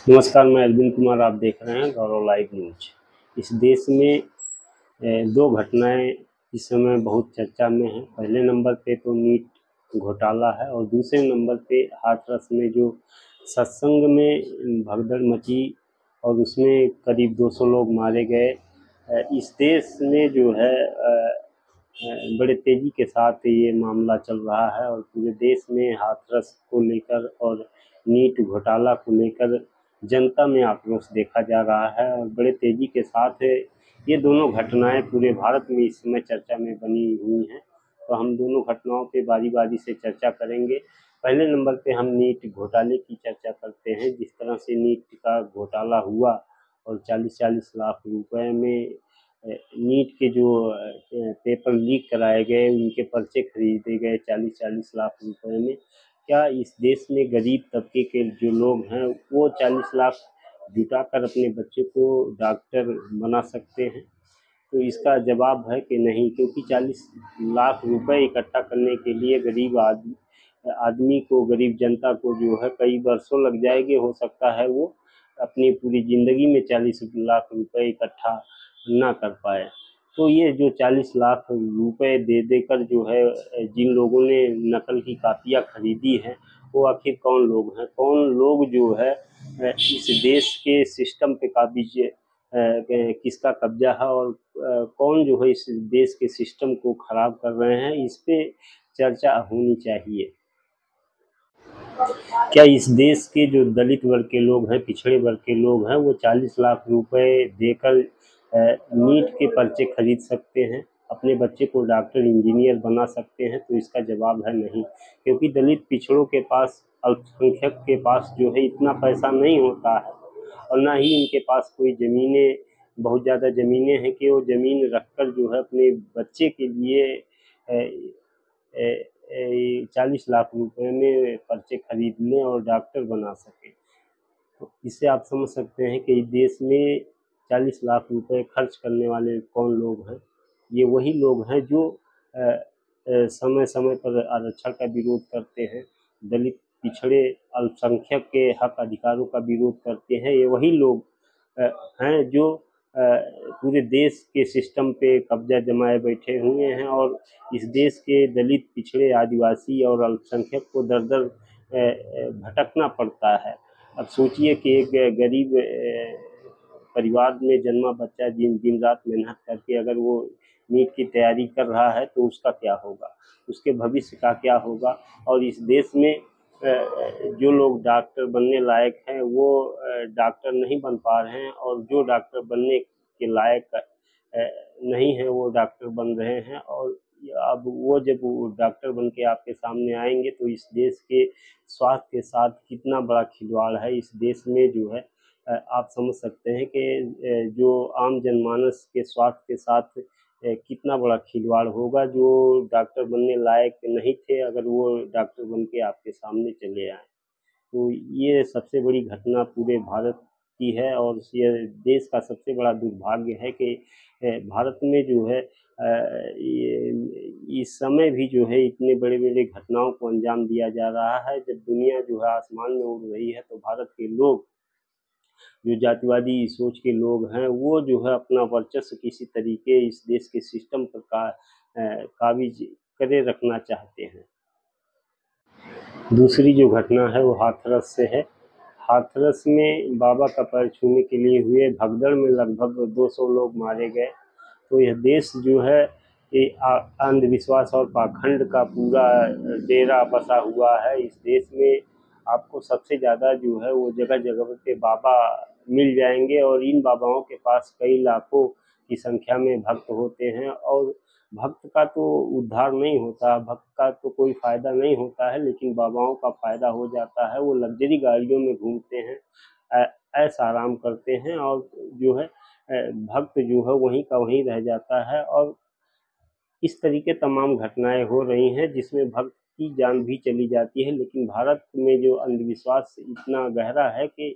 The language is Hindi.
नमस्कार, मैं अरविंद कुमार। आप देख रहे हैं गौरव लाइव न्यूज। इस देश में दो घटनाएं इस समय बहुत चर्चा में हैं। पहले नंबर पे तो नीट घोटाला है और दूसरे नंबर पे हाथरस में जो सत्संग में भगदड़ मची और उसमें करीब 200 लोग मारे गए। इस देश में जो है बड़े तेजी के साथ ये मामला चल रहा है और पूरे देश में हाथरस को लेकर और नीट घोटाला को लेकर जनता में आक्रोश देखा जा रहा है और बड़े तेजी के साथ ये दोनों घटनाएं पूरे भारत में इस समय चर्चा में बनी हुई हैं। तो हम दोनों घटनाओं पे बारी-बारी से चर्चा करेंगे। पहले नंबर पे हम नीट घोटाले की चर्चा करते हैं। जिस तरह से नीट का घोटाला हुआ और 40-40 लाख रुपए में नीट के जो पेपर लीक कराए गए, उनके पर्चे खरीदे गए 40-40 लाख रुपए में। क्या इस देश में गरीब तबके के जो लोग हैं वो 40 लाख जुटाकर अपने बच्चे को डॉक्टर बना सकते हैं? तो इसका जवाब है कि नहीं, क्योंकि 40 लाख रुपए इकट्ठा करने के लिए गरीब आदमी को, गरीब जनता को जो है कई वर्षों लग जाएंगे। हो सकता है वो अपनी पूरी ज़िंदगी में 40 लाख रुपए इकट्ठा ना कर पाए। तो ये जो 40 लाख रुपए दे देकर जो है जिन लोगों ने नकल की कापियाँ खरीदी हैं, वो आखिर कौन लोग हैं? कौन लोग जो है इस देश के सिस्टम पे काबिज किसका कब्जा है और कौन जो है इस देश के सिस्टम को खराब कर रहे हैं, इस पे चर्चा होनी चाहिए। क्या इस देश के जो दलित वर्ग के लोग हैं, पिछड़े वर्ग के लोग हैं, वो 40 लाख रुपए देकर नीट के पर्चे खरीद सकते हैं, अपने बच्चे को डॉक्टर इंजीनियर बना सकते हैं? तो इसका जवाब है नहीं, क्योंकि दलित पिछड़ों के पास, अल्पसंख्यक के पास जो है इतना पैसा नहीं होता है और ना ही इनके पास कोई ज़मीनें, बहुत ज़्यादा ज़मीनें हैं कि वो ज़मीन रखकर जो है अपने बच्चे के लिए 40 लाख रुपए में पर्चे खरीद लें और डॉक्टर बना सकें। तो इससे आप समझ सकते हैं कि इस देश में 40 लाख रुपए खर्च करने वाले कौन लोग हैं। ये वही लोग हैं जो समय समय पर आरक्षण का विरोध करते हैं, दलित, पिछड़े, अल्पसंख्यक के हक अधिकारों का विरोध करते हैं। ये वही लोग हैं जो पूरे देश के सिस्टम पे कब्जा जमाए बैठे हुए हैं और इस देश के दलित, पिछड़े, आदिवासी और अल्पसंख्यक को दर दर भटकना पड़ता है। अब सोचिए कि एक गरीब परिवार में जन्मा बच्चा दिन दिन रात मेहनत करके अगर वो नीट की तैयारी कर रहा है तो उसका क्या होगा, उसके भविष्य का क्या होगा। और इस देश में जो लोग डॉक्टर बनने लायक हैं वो डॉक्टर नहीं बन पा रहे हैं और जो डॉक्टर बनने के लायक नहीं है वो डॉक्टर बन रहे हैं। और अब वो जब वो डॉक्टर बन के आपके सामने आएंगे तो इस देश के स्वास्थ्य के साथ कितना बड़ा खिलवाड़ है इस देश में जो है आप समझ सकते हैं कि जो आम जनमानस के स्वास्थ्य के साथ कितना बड़ा खिलवाड़ होगा। जो डॉक्टर बनने लायक नहीं थे, अगर वो डॉक्टर बन के आपके सामने चले आए, तो ये सबसे बड़ी घटना पूरे भारत की है और ये देश का सबसे बड़ा दुर्भाग्य है कि भारत में जो है ये इस समय भी जो है इतने बड़े-बड़े घटनाओं को अंजाम दिया जा रहा है। जब दुनिया जो है आसमान में उड़ रही है तो भारत के लोग, जो जातिवादी सोच के लोग हैं, वो जो है अपना वर्चस्व किसी तरीके इस देश के सिस्टम पर काबिज करे रखना चाहते हैं। दूसरी जो घटना है वो हाथरस से है। हाथरस में बाबा का पैर छूने के लिए हुए भगदड़ में लगभग 200 लोग मारे गए। तो यह देश जो है ये अंधविश्वास और पाखंड का पूरा डेरा बसा हुआ है। इस देश में आपको सबसे ज़्यादा जो है वो जगह जगह पे बाबा मिल जाएंगे और इन बाबाओं के पास कई लाखों की संख्या में भक्त होते हैं और भक्त का तो उद्धार नहीं होता, भक्त का तो कोई फ़ायदा नहीं होता है, लेकिन बाबाओं का फ़ायदा हो जाता है। वो लग्जरी गाड़ियों में घूमते हैं, ऐश आराम करते हैं और जो है भक्त जो है वहीं का वहीं रह जाता है। और इस तरीके तमाम घटनाएं हो रही हैं जिसमें भक्त की जान भी चली जाती है। लेकिन भारत में जो अंधविश्वास इतना गहरा है कि